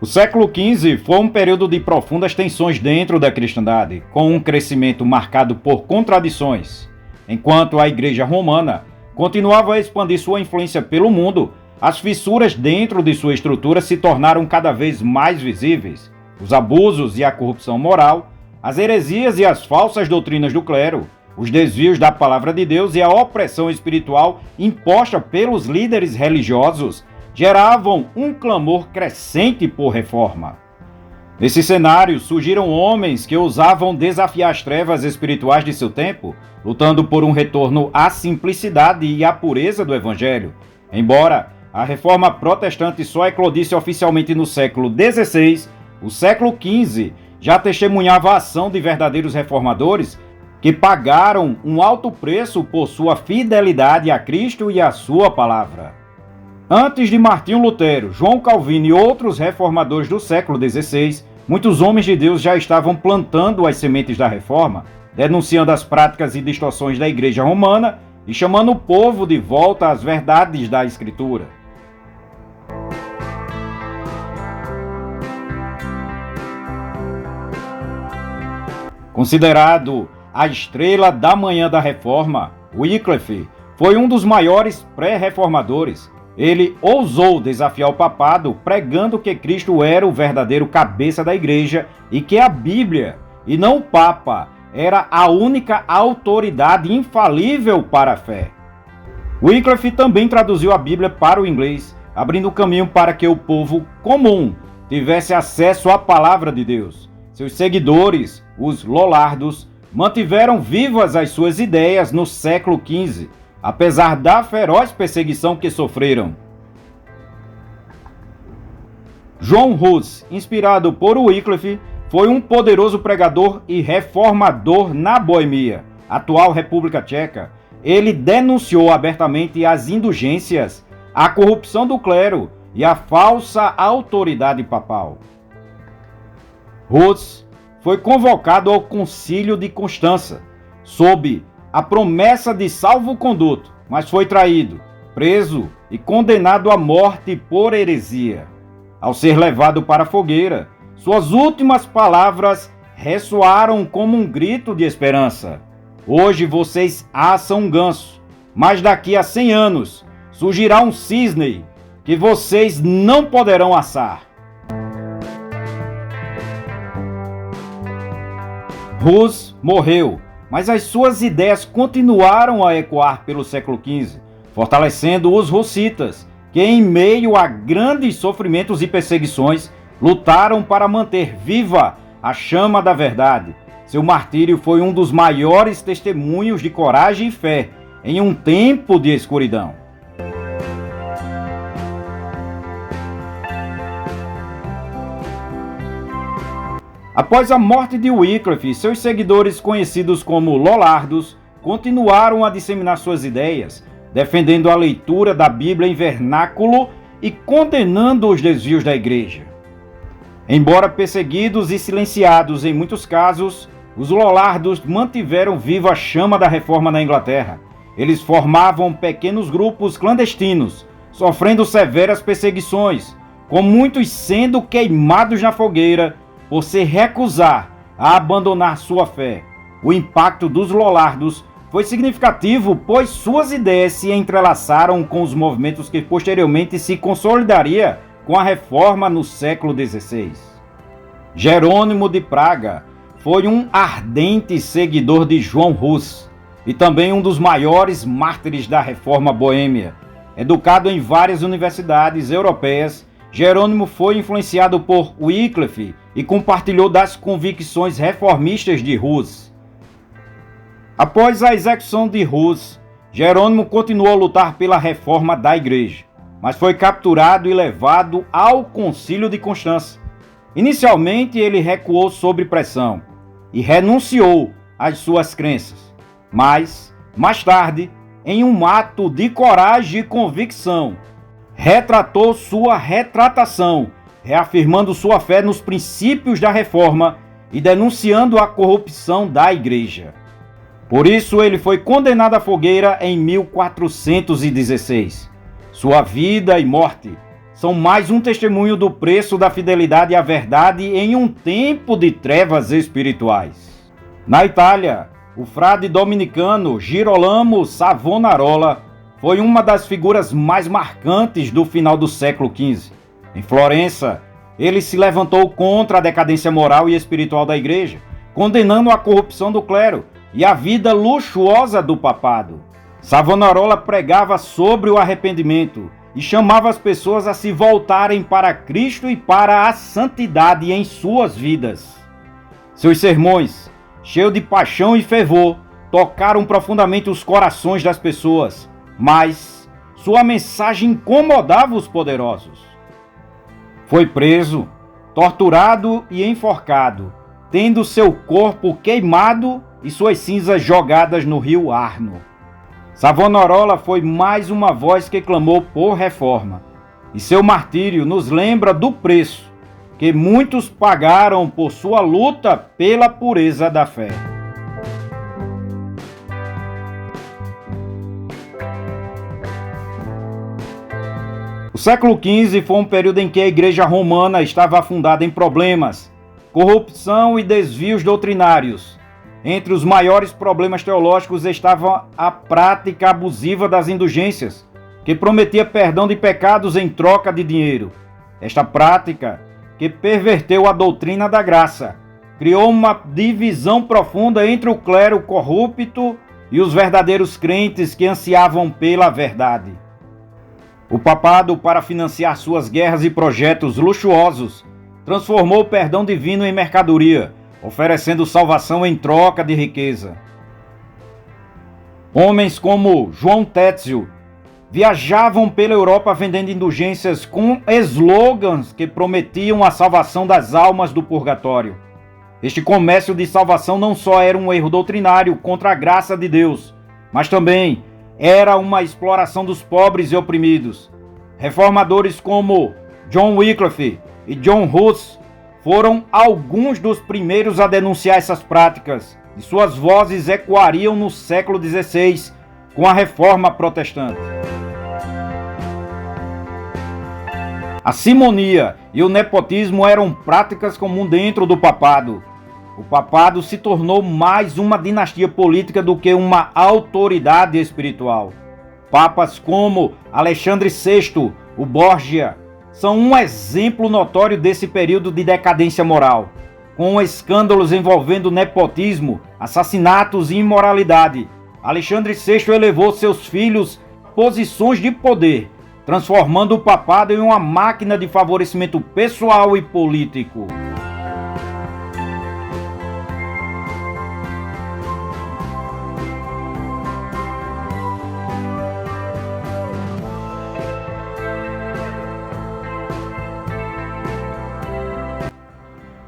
O século XV foi um período de profundas tensões dentro da cristandade, com um crescimento marcado por contradições. Enquanto a Igreja Romana continuava a expandir sua influência pelo mundo, as fissuras dentro de sua estrutura se tornaram cada vez mais visíveis. Os abusos e a corrupção moral, as heresias e as falsas doutrinas do clero, os desvios da palavra de Deus e a opressão espiritual imposta pelos líderes religiosos geravam um clamor crescente por reforma. Nesse cenário, surgiram homens que ousavam desafiar as trevas espirituais de seu tempo, lutando por um retorno à simplicidade e à pureza do Evangelho. Embora a reforma protestante só eclodisse oficialmente no século XVI, o século XV já testemunhava a ação de verdadeiros reformadores que pagaram um alto preço por sua fidelidade a Cristo e à sua palavra. Antes de Martinho Lutero, João Calvino e outros reformadores do século XVI, muitos homens de Deus já estavam plantando as sementes da reforma, denunciando as práticas e distorções da Igreja Romana e chamando o povo de volta às verdades da Escritura. Considerado a estrela da manhã da Reforma, Wycliffe foi um dos maiores pré-reformadores. Ele ousou desafiar o papado, pregando que Cristo era o verdadeiro cabeça da igreja e que a Bíblia, e não o Papa, era a única autoridade infalível para a fé. Wycliffe também traduziu a Bíblia para o inglês, abrindo caminho para que o povo comum tivesse acesso à palavra de Deus. Seus seguidores, os Lollardos, mantiveram vivas as suas ideias no século XV, apesar da feroz perseguição que sofreram. John Hus, inspirado por Wycliffe, foi um poderoso pregador e reformador na Boêmia, atual República Tcheca. Ele denunciou abertamente as indulgências, a corrupção do clero e a falsa autoridade papal. Hus foi convocado ao Concílio de Constança, sob a promessa de salvo-conduto, mas foi traído, preso e condenado à morte por heresia. Ao ser levado para a fogueira, suas últimas palavras ressoaram como um grito de esperança. Hoje vocês assam um ganso, mas daqui a 100 anos surgirá um cisne que vocês não poderão assar. Hus morreu, mas as suas ideias continuaram a ecoar pelo século XV, fortalecendo os hussitas, que em meio a grandes sofrimentos e perseguições, lutaram para manter viva a chama da verdade. Seu martírio foi um dos maiores testemunhos de coragem e fé em um tempo de escuridão. Após a morte de Wycliffe, seus seguidores, conhecidos como Lollardos, continuaram a disseminar suas ideias, defendendo a leitura da Bíblia em vernáculo e condenando os desvios da igreja. Embora perseguidos e silenciados em muitos casos, os Lollardos mantiveram viva a chama da reforma na Inglaterra. Eles formavam pequenos grupos clandestinos, sofrendo severas perseguições, com muitos sendo queimados na fogueira por se recusar a abandonar sua fé. O impacto dos Lollardos foi significativo, pois suas ideias se entrelaçaram com os movimentos que posteriormente se consolidaria com a reforma no século XVI. Jerônimo de Praga foi um ardente seguidor de João Hus e também um dos maiores mártires da reforma boêmia. Educado em várias universidades europeias, Jerônimo foi influenciado por Wycliffe e compartilhou das convicções reformistas de Hus. Após a execução de Hus, Jerônimo continuou a lutar pela reforma da igreja, mas foi capturado e levado ao Concílio de Constança. Inicialmente, ele recuou sob pressão e renunciou às suas crenças, mas, mais tarde, em um ato de coragem e convicção, retratou sua retratação, reafirmando sua fé nos princípios da reforma e denunciando a corrupção da igreja. Por isso, ele foi condenado à fogueira em 1416. Sua vida e morte são mais um testemunho do preço da fidelidade à verdade em um tempo de trevas espirituais. Na Itália, o frade dominicano Girolamo Savonarola foi uma das figuras mais marcantes do final do século XV. Em Florença, ele se levantou contra a decadência moral e espiritual da igreja, condenando a corrupção do clero e a vida luxuosa do papado. Savonarola pregava sobre o arrependimento e chamava as pessoas a se voltarem para Cristo e para a santidade em suas vidas. Seus sermões, cheios de paixão e fervor, tocaram profundamente os corações das pessoas, mas sua mensagem incomodava os poderosos. Foi preso, torturado e enforcado, tendo seu corpo queimado e suas cinzas jogadas no rio Arno. Savonarola foi mais uma voz que clamou por reforma, e seu martírio nos lembra do preço que muitos pagaram por sua luta pela pureza da fé. O século XV foi um período em que a Igreja Romana estava afundada em problemas, corrupção e desvios doutrinários. Entre os maiores problemas teológicos estava a prática abusiva das indulgências, que prometia perdão de pecados em troca de dinheiro. Esta prática, que perverteu a doutrina da graça, criou uma divisão profunda entre o clero corrupto e os verdadeiros crentes que ansiavam pela verdade. O papado, para financiar suas guerras e projetos luxuosos, transformou o perdão divino em mercadoria, oferecendo salvação em troca de riqueza. Homens como João Tétzio viajavam pela Europa vendendo indulgências com slogans que prometiam a salvação das almas do purgatório. Este comércio de salvação não só era um erro doutrinário contra a graça de Deus, mas também era uma exploração dos pobres e oprimidos. Reformadores como John Wycliffe e John Hus foram alguns dos primeiros a denunciar essas práticas, e suas vozes ecoariam no século XVI com a Reforma Protestante. A simonia e o nepotismo eram práticas comuns dentro do papado. O papado se tornou mais uma dinastia política do que uma autoridade espiritual. Papas como Alexandre VI, o Borgia, são um exemplo notório desse período de decadência moral, com escândalos envolvendo nepotismo, assassinatos e imoralidade. Alexandre VI elevou seus filhos a posições de poder, transformando o papado em uma máquina de favorecimento pessoal e político.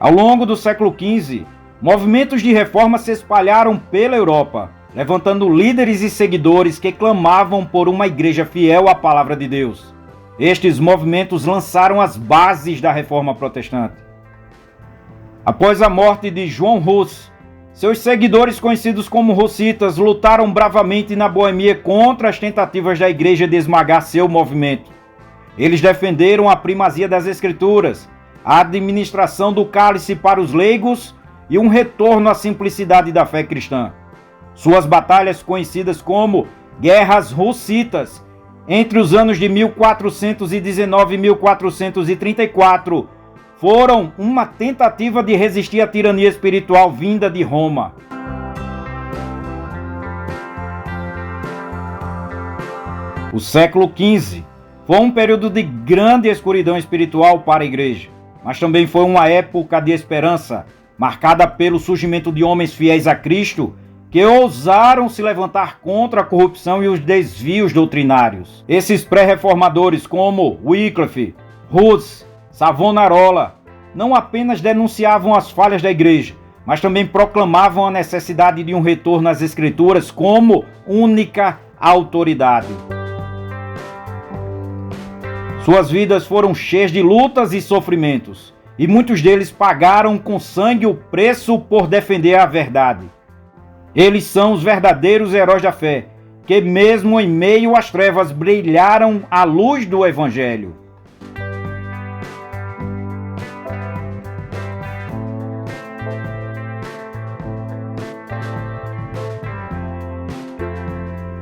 Ao longo do século XV, movimentos de reforma se espalharam pela Europa, levantando líderes e seguidores que clamavam por uma igreja fiel à palavra de Deus. Estes movimentos lançaram as bases da Reforma Protestante. Após a morte de João Hus, seus seguidores, conhecidos como hussitas, lutaram bravamente na Boêmia contra as tentativas da igreja de esmagar seu movimento. Eles defenderam a primazia das Escrituras, a administração do cálice para os leigos e um retorno à simplicidade da fé cristã. Suas batalhas, conhecidas como Guerras Hussitas, entre os anos de 1419 e 1434, foram uma tentativa de resistir à tirania espiritual vinda de Roma. O século XV foi um período de grande escuridão espiritual para a igreja, mas também foi uma época de esperança, marcada pelo surgimento de homens fiéis a Cristo, que ousaram se levantar contra a corrupção e os desvios doutrinários. Esses pré-reformadores como Wycliffe, Hus, Savonarola, não apenas denunciavam as falhas da igreja, mas também proclamavam a necessidade de um retorno às Escrituras como única autoridade. Suas vidas foram cheias de lutas e sofrimentos, e muitos deles pagaram com sangue o preço por defender a verdade. Eles são os verdadeiros heróis da fé, que mesmo em meio às trevas brilharam a luz do Evangelho.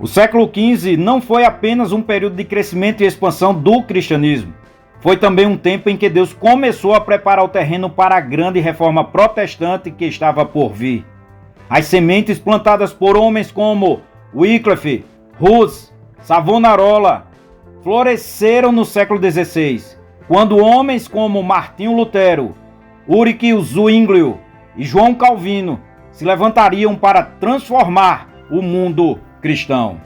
O século XV não foi apenas um período de crescimento e expansão do cristianismo. Foi também um tempo em que Deus começou a preparar o terreno para a grande reforma protestante que estava por vir. As sementes plantadas por homens como Wycliffe, Hus, Savonarola floresceram no século XVI, quando homens como Martinho Lutero, Ulrich Zwinglio e João Calvino se levantariam para transformar o mundo cristão.